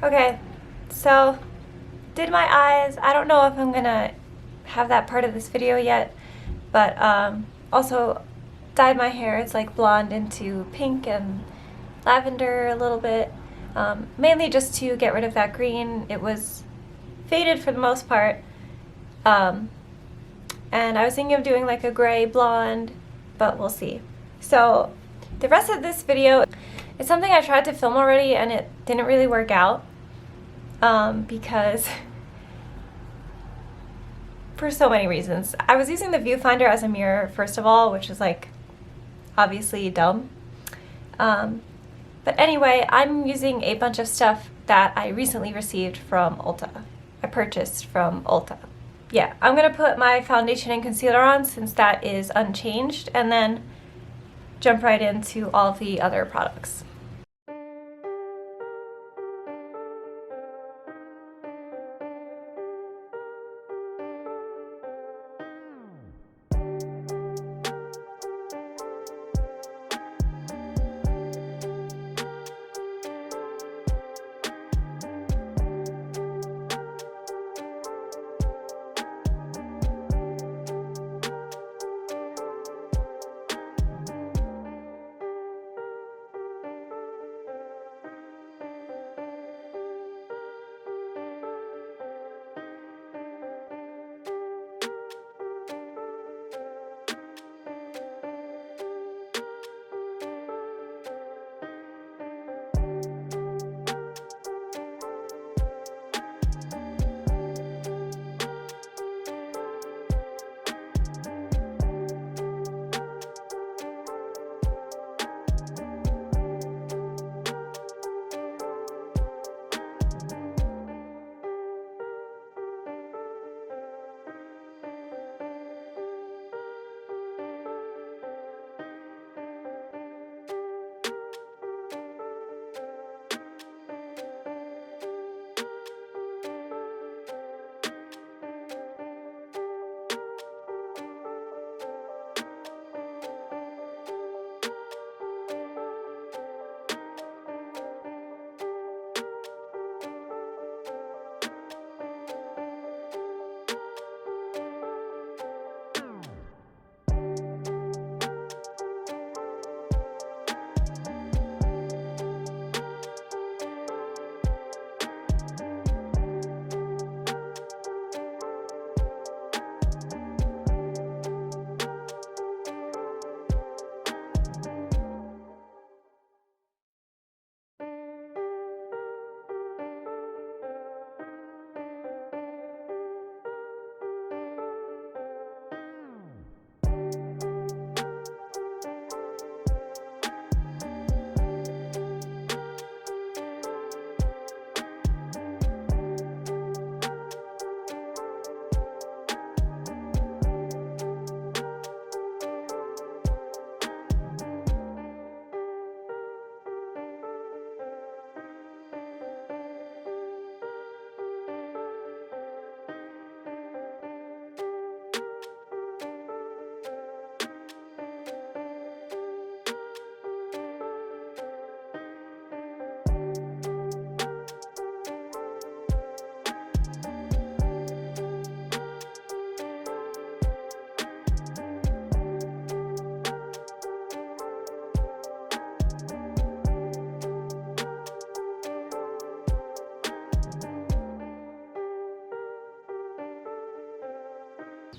Okay, so did my eyes. I don't know if I'm gonna have that part of this video yet, but also dyed my hair. It's like blonde into pink and lavender a little bit, mainly just to get rid of that green. It was faded for the most part, and I was thinking of doing like a gray blonde, but we'll see. So the rest of this video is something I tried to film already and it didn't really work out because for so many reasons. I was using the viewfinder as a mirror, first of all, which is like obviously dumb. But anyway, I'm using a bunch of stuff that I recently received from Ulta. I purchased from Ulta. Yeah, I'm gonna put my foundation and concealer on since that is unchanged, and then jump right into all of the other products.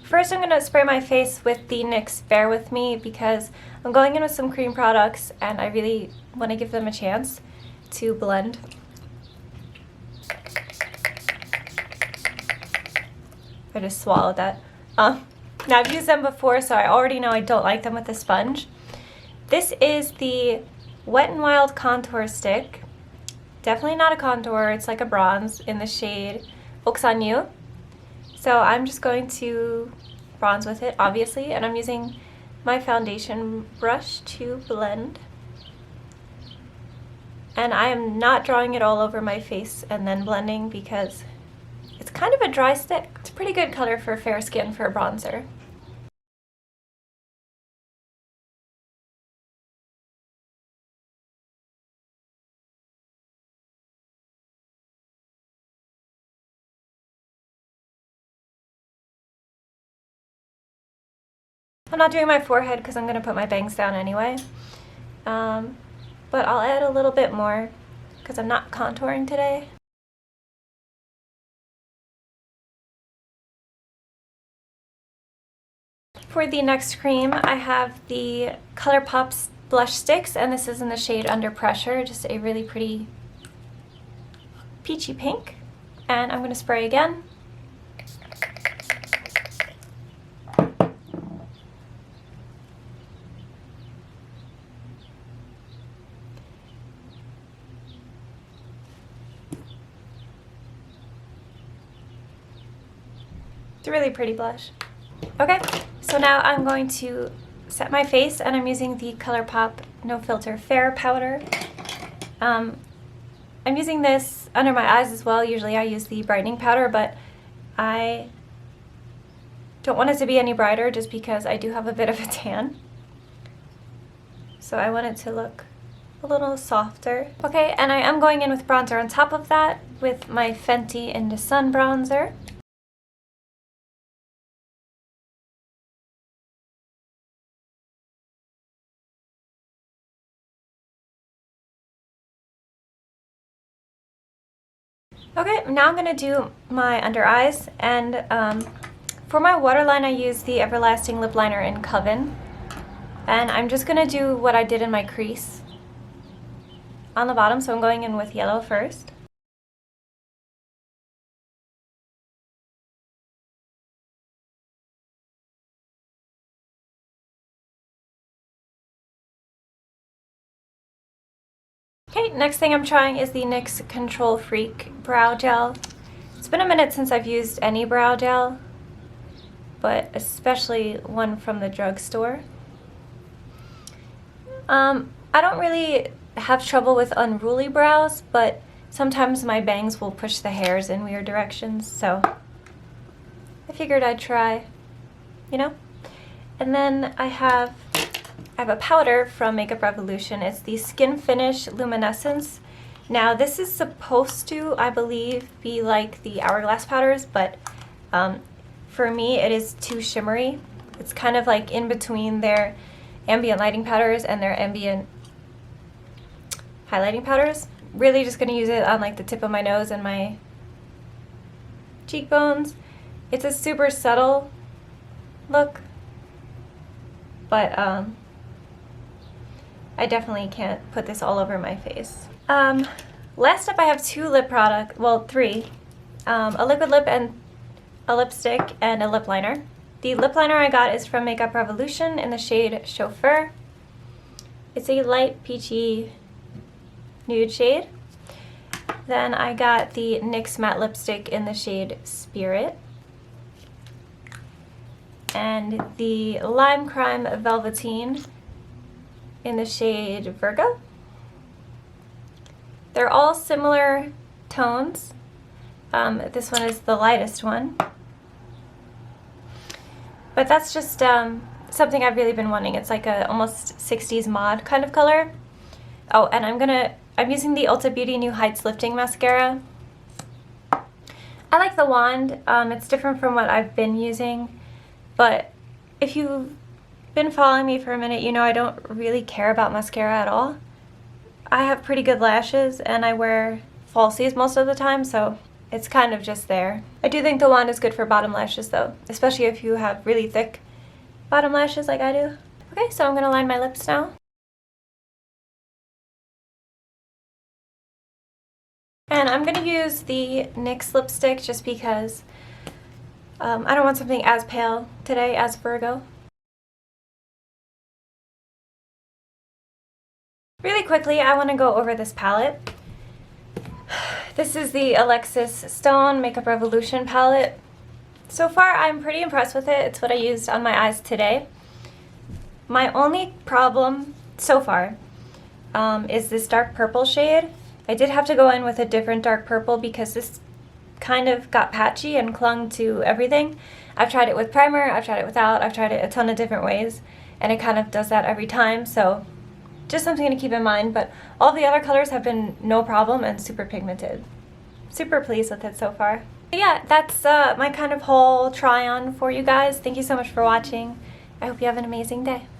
First, I'm going to spray my face with the NYX Bear With Me because I'm going in with some cream products and I really want to give them a chance to blend. I just swallowed that. Now, I've used them before, so I already know I don't like them with a sponge. This is the Wet n Wild Contour Stick. Definitely not a contour, it's like a bronze in the shade Aux on You. So I'm just going to bronze with it, obviously, and I'm using my foundation brush to blend. And I am not drawing it all over my face and then blending because it's kind of a dry stick. It's a pretty good color for fair skin for a bronzer. I'm not doing my forehead because I'm going to put my bangs down anyway. But I'll add a little bit more because I'm not contouring today. For the next cream, I have the Colourpop Blush Stix, and this is in the shade Under Pressure, just a really pretty peachy pink. And I'm going to spray again. It's a really pretty blush. Okay, so now I'm going to set my face, and I'm using the Colourpop No Filter Fair Powder. I'm using this under my eyes as well. Usually I use the brightening powder, but I don't want it to be any brighter just because I do have a bit of a tan. So I want it to look a little softer. Okay, and I am going in with bronzer on top of that with my Fenty Inda Sun Bronzer. Okay, now I'm going to do my under eyes, and for my waterline I use the Everlasting Lip Liner in Coven, and I'm just going to do what I did in my crease on the bottom, so I'm going in with yellow first. Okay, next thing I'm trying is the NYX Control Freak Brow Gel. It's been a minute since I've used any brow gel, but especially one from the drugstore. I don't really have trouble with unruly brows, but sometimes my bangs will push the hairs in weird directions, so I figured I'd try, you know? And then I have a powder from Makeup Revolution. It's the Skin Finish Luminescence. Now this is supposed to, I believe, be like the Hourglass powders, but for me it is too shimmery. It's kind of like in between their ambient lighting powders and their ambient highlighting powders. Really just going to use it on like the tip of my nose and my cheekbones. It's a super subtle look, but I definitely can't put this all over my face. Last up I have two lip products, well three, a liquid lip and a lipstick and a lip liner. The lip liner I got is from Makeup Revolution in the shade Chauffeur. It's a light peachy nude shade. Then I got the NYX matte lipstick in the shade Spirit. And the Lime Crime Velveteen in the shade Virgo. They're all similar tones. This one is the lightest one. But that's just something I've really been wanting. It's like a almost 60s mod kind of color. Oh, and I'm using the Ulta Beauty New Heights Lifting Mascara. I like the wand. It's different from what I've been using, but if you've been following me for a minute, you know I don't really care about mascara at all. I have pretty good lashes and I wear falsies most of the time, so it's kind of just there. I do think the wand is good for bottom lashes though, especially if you have really thick bottom lashes like I do. Okay, so I'm going to line my lips now. And I'm going to use the NYX lipstick just because I don't want something as pale today as Virgo. Really quickly, I want to go over this palette. This is the Alexis Stone Makeup Revolution palette. So far, I'm pretty impressed with it. It's what I used on my eyes today. My only problem so far is this dark purple shade. I did have to go in with a different dark purple because this kind of got patchy and clung to everything. I've tried it with primer, I've tried it without, I've tried it a ton of different ways, and it kind of does that every time, so just something to keep in mind. But all the other colors have been no problem and super pigmented. Super pleased with it so far. But yeah, that's my kind of whole try on for you guys. Thank you so much for watching, I hope you have an amazing day.